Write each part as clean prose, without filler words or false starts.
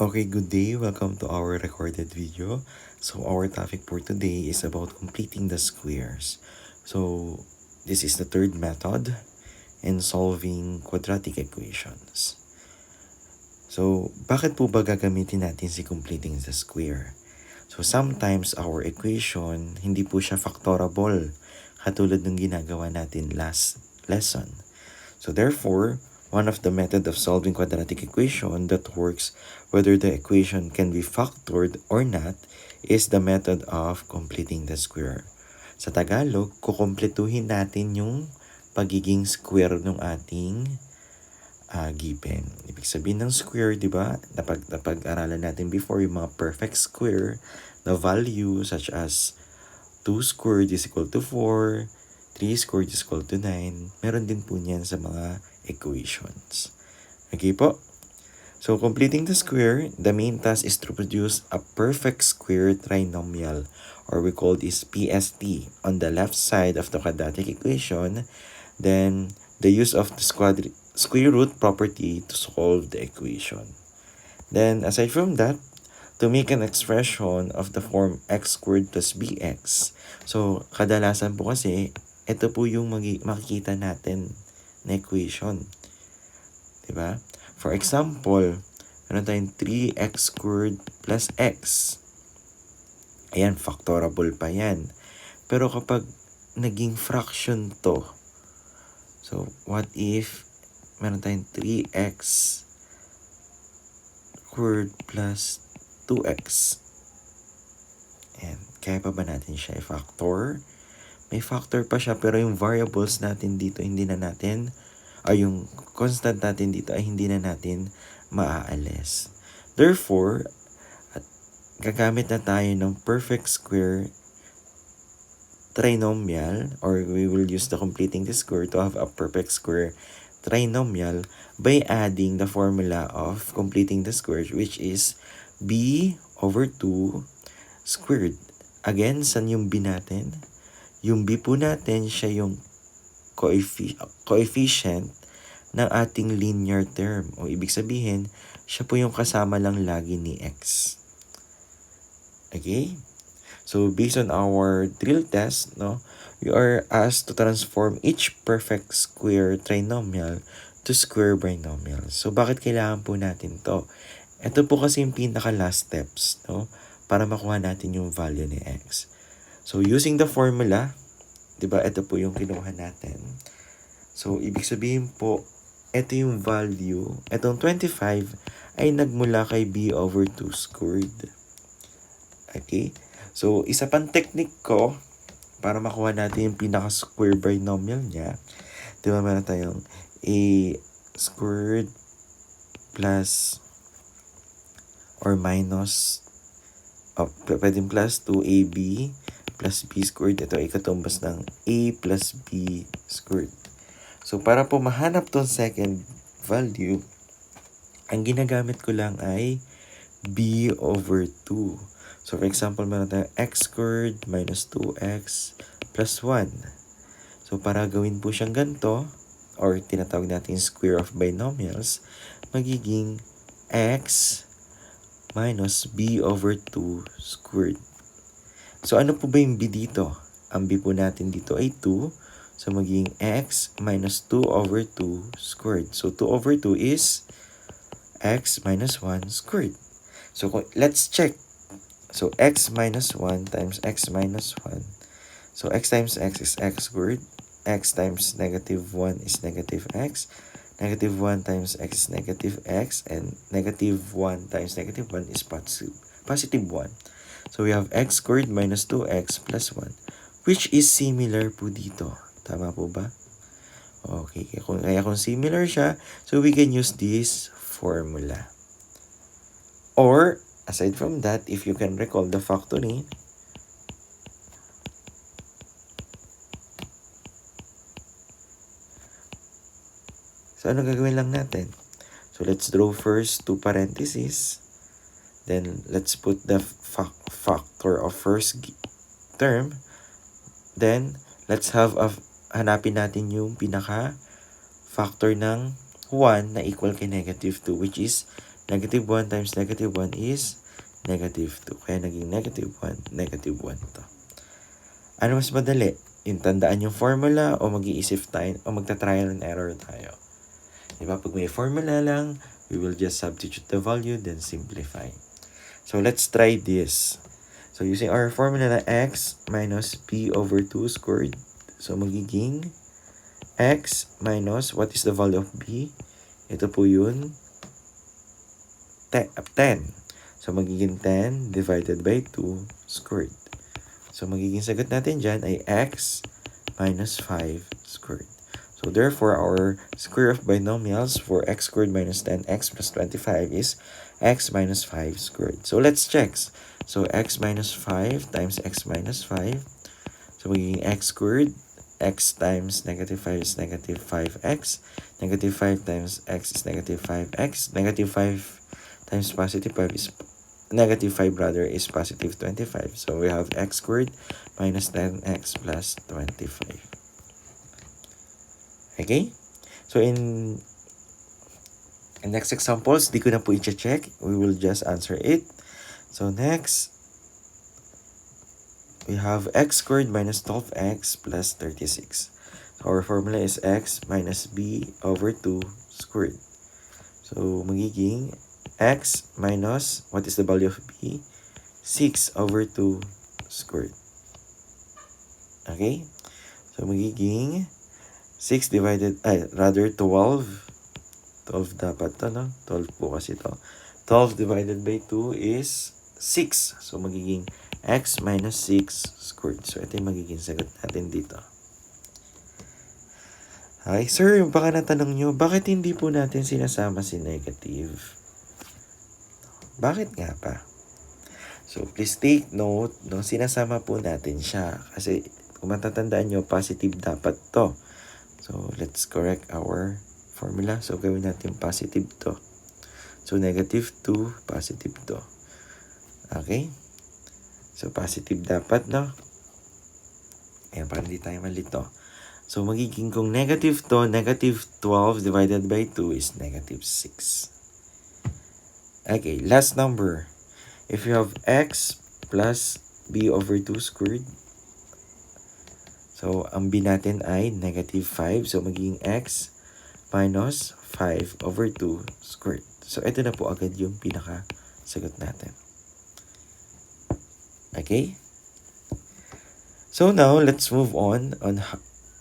Okay, good day. Welcome to our recorded video. So our topic for today is about completing the squares. So this is the third method in solving quadratic equations. So bakit po ba gagamitin natin si completing the square? So sometimes our equation hindi po siya factorable katulad ng ginagawa natin last lesson. So therefore, one of the method of solving quadratic equation that works whether the equation can be factored or not is the method of completing the square. Sa Tagalog, kukumpletuhin natin yung pagiging square ng ating given. Ibig sabihin ng square, di ba? Napag-aralan natin before yung mga perfect square, the value such as 2 squared is equal to 4, 3 squared is equal to 9. Meron din po niyan sa mga equations. Okay po? So, completing the square, the main task is to produce a perfect square trinomial, or we call this PST, on the left side of the quadratic equation. Then, the use of the square root property to solve the equation. Then, aside from that, to make an expression of the form x squared plus bx. So, kadalasan po kasi, ito po yung makikita natin na equation. Diba? For example, meron tayong 3x squared plus x. Ayan, factorable pa yan. Pero kapag naging fraction to, so what if meron tayong 3x squared plus 2x. Ayan, kaya pa ba natin siya i-factor? May factor pa siya pero yung variables natin dito hindi na natin, yung constant natin dito ay hindi na natin maaalis. Therefore, gagamit na tayo ng perfect square trinomial, or we will use the completing the square to have a perfect square trinomial by adding the formula of completing the square, which is b over 2 squared. Again, saan yung b natin? Yung b po natin, siya yung coefficient ng ating linear term. O ibig sabihin, siya po yung kasama lang lagi ni x. Okay? So, based on our drill test, we are asked to transform each perfect square trinomial to square binomial. So, bakit kailangan po natin to? Ito po kasi yung pinaka-last steps, para makuha natin yung value ni x. So, using the formula, diba, ito po yung kinuha natin. So, ibig sabihin po, ito yung value, itong 25 ay nagmula kay b over 2 squared. Okay? So, isa pang technique ko para makuha natin yung pinaka-square binomial niya. Diba, meron tayong a squared plus or minus, pwedeng plus 2ab plus b squared. Ito ay katumbas ng a plus b squared. So, para po mahanap tong second value, ang ginagamit ko lang ay b over 2. So, for example, meron tayong x squared minus 2x plus 1. So, para gawin po siyang ganito, or tinatawag natin square of binomials, magiging x minus b over 2 squared. So, ano po ba yung b dito? Ang b po natin dito ay 2. So, magiging x minus 2 over 2 squared. So, 2 over 2 is x minus 1 squared. So, let's check. So, x minus 1 times x minus 1. So, x times x is x squared. X times negative 1 is negative x. Negative 1 times x is negative x. And negative 1 times negative 1 is positive 1. So, we have x squared minus 2x plus 1, which is similar po dito. Tama po ba? Okay, kaya kung similar siya, so we can use this formula. Or, aside from that, if you can recall the factoring, so ano gagawin lang natin? So, let's draw first two parentheses. Then, let's put the factor of first term. Then, let's have hanapin natin yung pinaka-factor ng 1 na equal kay negative 2, which is Negative 1 times negative 1 is negative 2. Kaya naging negative 1 to. Ano mas madali? Yung tandaan yung formula o mag-iisip tayo o magta-trial and error tayo? Diba? Pag may formula lang, we will just substitute the value, then simplify. So, let's try this. So, using our formula na x minus b over 2 squared. So, magiging x minus, what is the value of b? Ito po yun, 10. So, magiging 10 divided by 2 squared. So, magiging sagot natin dyan ay x minus 5 squared. So, therefore, our square of binomials for x squared minus 10x plus 25 is x minus 5 squared. So, let's check. So, x minus 5 times x minus 5. So, magiging x squared. X times negative 5 is negative 5x. Negative 5 times x is negative 5x. Negative 5 times positive 5 is negative 5 rather is positive 25. So we have x squared minus 10x plus 25. Okay? So in next examples, di ko na po i-check. We will just answer it. So next, we have x squared minus 12x plus 36. So our formula is x minus b over 2 squared. So magiging x minus, what is the value of b? 6 over 2 squared. Okay? So, magiging 6 divided, rather 12. 12 dapat to, no? 12 po kasi to. 12 divided by 2 is 6. So, magiging x minus 6 squared. So, ito yung magiging sagot natin dito. Okay, sir, baka natanong nyo, bakit hindi po natin sinasama si negative? Bakit nga pa? So, please take note, no, sinasama po natin siya. Kasi, kung matatandaan nyo, positive dapat to. So, let's correct our formula. So, gawin natin positive to. So, negative 2, positive to. Okay? So, positive dapat, no? Ayan, para hindi tayo malito. So, magiging kung negative to, negative 12 divided by 2 is negative 6. Okay, last number. If you have x plus b over 2 squared, so ang b natin ay negative 5. So magiging x minus 5 over 2 squared. So ito na po agad yung pinaka-sagot natin. Okay? So now, let's move on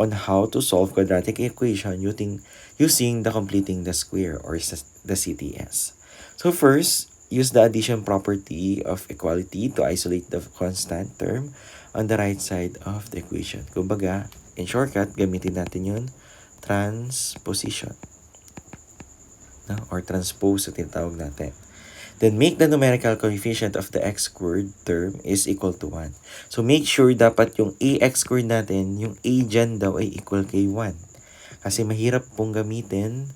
how to solve quadratic equation using the completing the square or the CTS. So first, use the addition property of equality to isolate the constant term on the right side of the equation. Kumbaga, in shortcut, gamitin natin yun, transposition. No? Or transpose sa tinatawag natin. Then make the numerical coefficient of the x squared term is equal to 1. So make sure dapat yung ax squared natin, yung a dyan daw ay equal kay 1. Kasi mahirap pong gamitin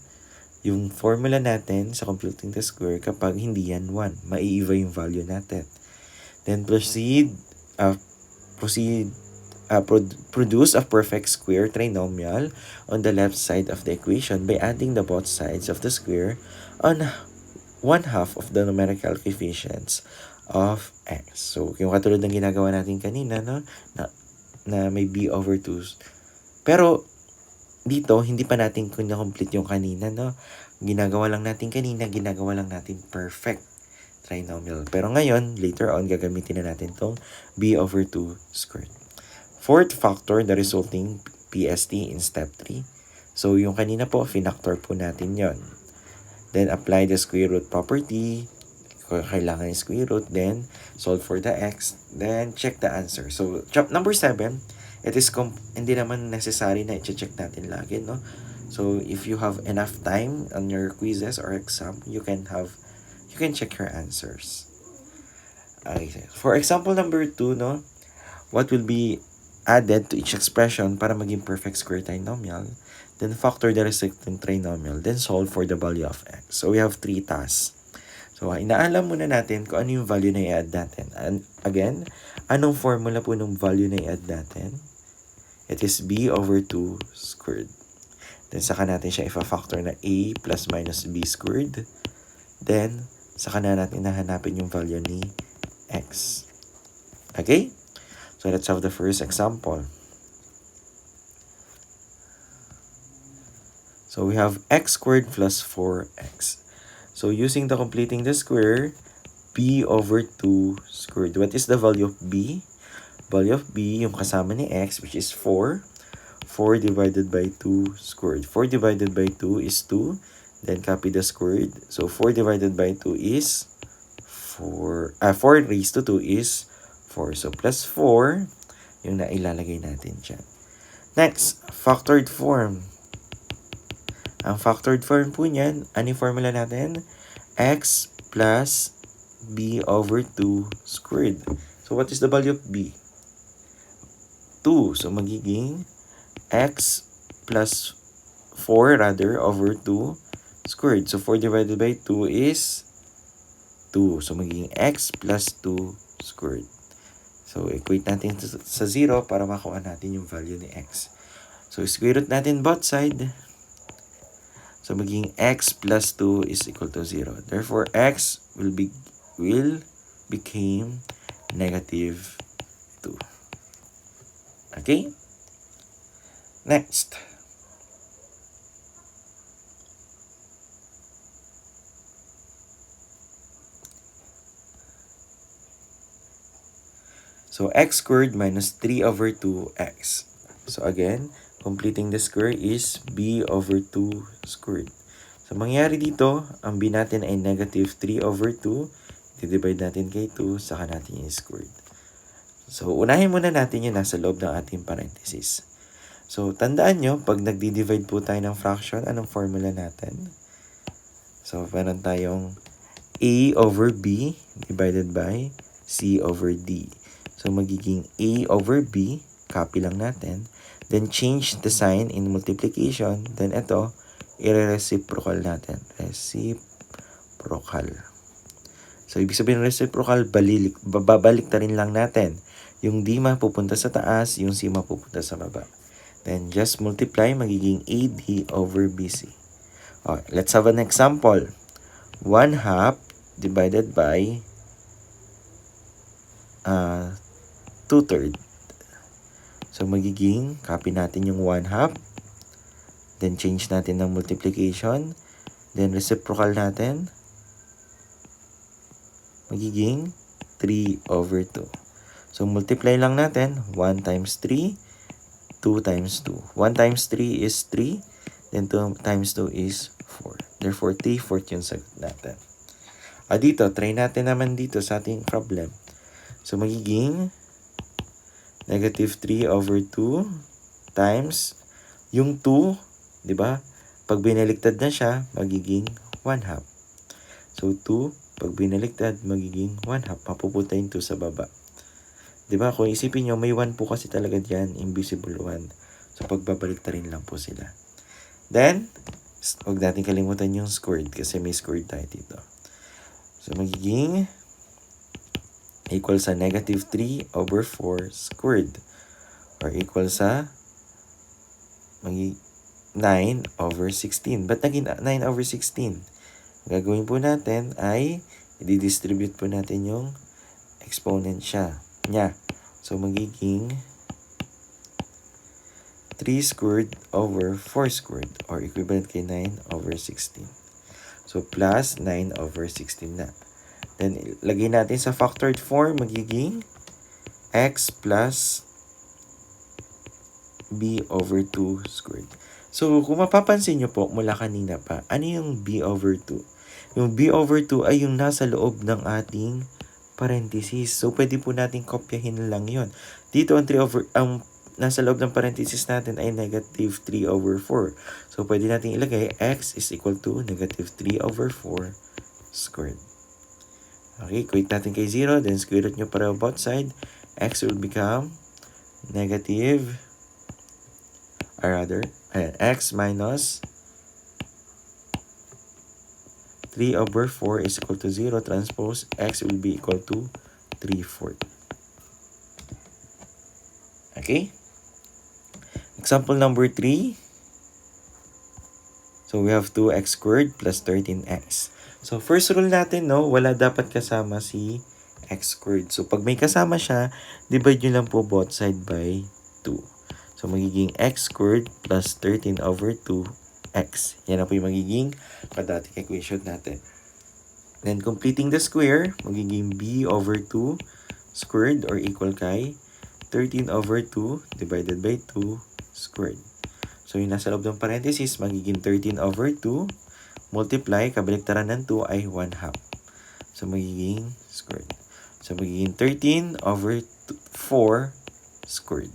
yung formula natin sa computing the square kapag hindi yan 1. Maiiba yung value natin. Then produce a perfect square trinomial on the left side of the equation by adding the both sides of the square on 1/2 of the numerical coefficients of x. So, yung katulad ng ginagawa natin kanina, no? Na may b over 2. Pero, dito, hindi pa natin complete yung kanina, no? Ginagawa lang natin kanina, ginagawa lang natin perfect trinomial. Pero ngayon, later on, gagamitin na natin tong b over 2 squared. Fourth, factor the resulting PST in step 3. So, yung kanina po, finactor po natin yon. Then, apply the square root property. Kailangan yung square root. Then, solve for the x. Then, check the answer. So, number 7, it is hindi naman necessary na i-check natin lagi, no? So, if you have enough time on your quizzes or exam, you can check your answers. Okay. For example number 2, no? What will be added to each expression para maging perfect square trinomial? Then, factor the resulting trinomial. Then, solve for the value of x. So, we have 3 tasks. So, inaalam muna natin kung ano yung value na i-add natin. And again, anong formula po ng value na i-add natin? It is b over 2 squared. Then, saka natin siya ifa-factor na a plus minus b squared. Then, saka na natin nahanapin yung value ni x. Okay? So, let's have the first example. So, we have x squared plus 4x. So, using the completing the square, b over 2 squared. What is the value of b? Value of b, yung kasama ni x, which is 4. 4 divided by 2 squared. 4 divided by 2 is 2. Then, copy the squared. So, 4 divided by 2 is 4. 4 raised to 2 is 4. So, plus 4, yung nailalagay natin dyan. Next, factored form. Ang factored form po niyan, ano yung formula natin? X plus b over 2 squared. So, what is the value of b? 2. So, magiging x plus 4 rather over 2 squared. So, 4 divided by 2 is 2. So, magiging x plus 2 squared. So, equate natin sa 0 para makuha natin yung value ni x. So, square root natin both side. So, magiging x plus 2 is equal to 0. Therefore, x will became negative 2. Okay? Next. So, x squared minus 3 over 2x. So, again, completing the square is b over 2 squared. So, mangyari dito, ang b natin ay negative 3 over 2. I-divide natin kay 2, saka natin yung squared. So, unahin muna natin yung nasa loob ng ating parenthesis. So, tandaan nyo, pag nagdi-divide po tayo ng fraction, anong formula natin? So, meron tayong a over b divided by c over d. So, magiging a over b, copy lang natin. Then, change the sign in multiplication. Then, ito, i-reciprocal natin. Reciprocal. So, ibig sabihin reciprocal, babalik ta rin lang natin. Yung d mapupunta sa taas, yung c mapupunta sa baba. Then, just multiply, magiging AD over BC. Okay, let's have an example. 1/2 divided by 2/3. So, magiging, copy natin yung 1/2. Then, change natin ng multiplication. Then, reciprocal natin. Magiging 3 over 2. So, multiply lang natin. 1 times 3, 2 times 2. 1 times 3 is 3. Then, 2 times 2 is 4. Therefore, 3/4 yung sagot natin. Dito, try natin naman dito sa ating problem. So, magiging negative 3 over 2 times yung 2, di ba? Pag binaliktad na siya, magiging 1/2. So, 2, pag binaliktad, magiging 1/2. Mapupunta yung 2 sa baba. Di ba? Kung isipin nyo, may 1 po kasi talaga dyan, invisible 1. So, pagbabaliktad rin lang po sila. Then, huwag natin kalimutan yung squared kasi may squared tayo dito. So, magiging equal sa negative 3 over 4 squared. Or equal sa 9 over 16. Ba't naging 9 over 16? Gagawin po natin ay i-distribute po natin yung exponent niya. So, magiging 3 squared over 4 squared or equivalent kay 9 over 16. So, plus 9 over 16 na. Then, lagay natin sa factored form, magiging x plus b over 2 squared. So, kung mapapansin nyo po, mula kanina pa, ano yung b over 2? Yung b over 2 ay yung nasa loob ng ating parenthesis. So, pwede po natin kopyahin lang yon. Dito, ang nasa loob ng parenthesis natin ay negative 3 over 4. So, pwede natin ilagay x is equal to negative 3 over 4 squared. Okay, equate natin kay 0, then square root nyo para both side. X will become negative, x minus 3 over 4 is equal to 0. Transpose, x will be equal to 3/4. Okay? Example number 3. So we have 2x squared plus 13x. So first rule natin, no, wala dapat kasama si x squared. So pag may kasama siya, divide nyo lang po both side by 2. So magiging x squared plus 13 over 2x. Yan na po yung magiging quadratic equation natin. Then completing the square, magiging b over 2 squared or equal kay 13 over 2 divided by 2 squared. So yung nasa loob ng parenthesis, magiging 13 over 2 multiply, kabaliktaran ng 2 ay 1 half. So magiging squared. So magiging 13 over 4 squared.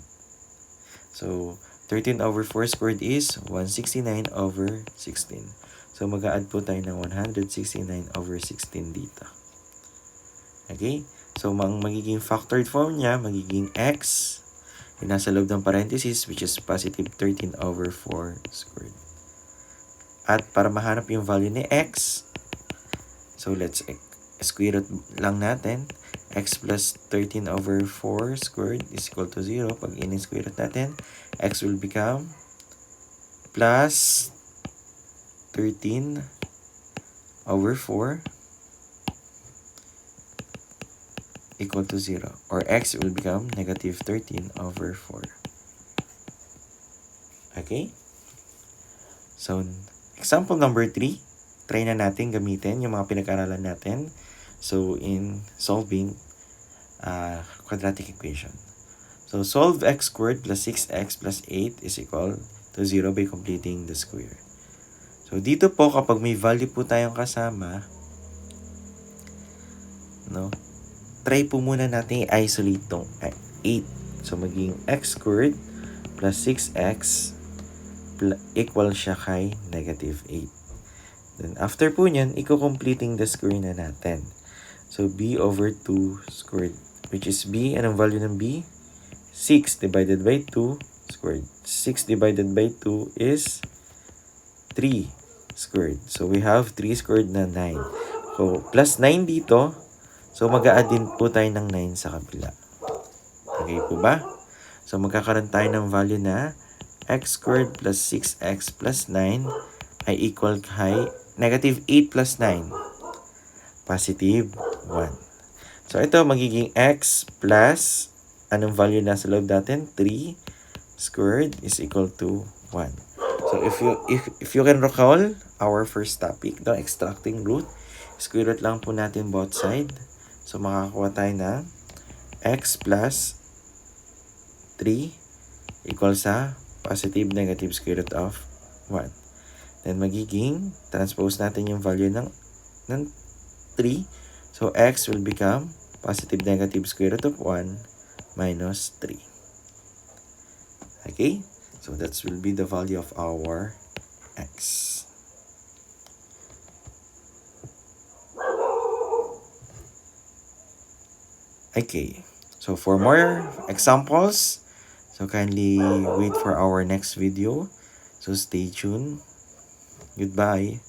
So 13 over 4 squared is 169 over 16. So mag-a-add po tayo ng 169 over 16 dito. Okay? So magiging factored form niya, magiging x, yung nasa loob ng parenthesis, which is positive 13 over 4 squared. At para mahanap yung value ni x, so let's square root lang natin. X plus 13 over 4 squared is equal to 0. Pag in-square root natin, x will become plus 13 over 4 equal to 0. Or x will become negative 13 over 4. Okay? So, example number 3. Try na natin gamitin yung mga pinag-aralan natin. So, in solving quadratic equation. So, solve x squared plus 6x plus 8 is equal to 0 by completing the square. So, dito po kapag may value po tayong kasama, no, try po muna natin i-isolate tong 8. So, maging x squared plus 6x equal siya kay negative 8. Then, after po nyan, i-completing the square na natin. So, b over 2 squared, which is b, anong value ng b? 6 divided by 2 squared. 6 divided by 2 is 3 squared. So, we have 3 squared na 9. So, plus 9 dito. So, mag-a-add din po tayo ng 9 sa kabila. Okay po ba? So, magkakaroon tayo ng value na x squared plus 6x plus 9 ay equal kay negative 8 plus 9. Positive 1. So, ito magiging x plus, anong value na sa loob natin? 3 squared is equal to 1. So, if you can recall our first topic, no, extracting root, square root lang po natin both side. So, makakakuha tayo na x plus 3 equal sa positive negative square root of 1. Then, magiging transpose natin yung value ng 3. So, x will become positive negative square root of 1 minus 3. Okay? So, that will be the value of our x. Okay. So, for more examples, so kindly wait for our next video. So, stay tuned. Goodbye.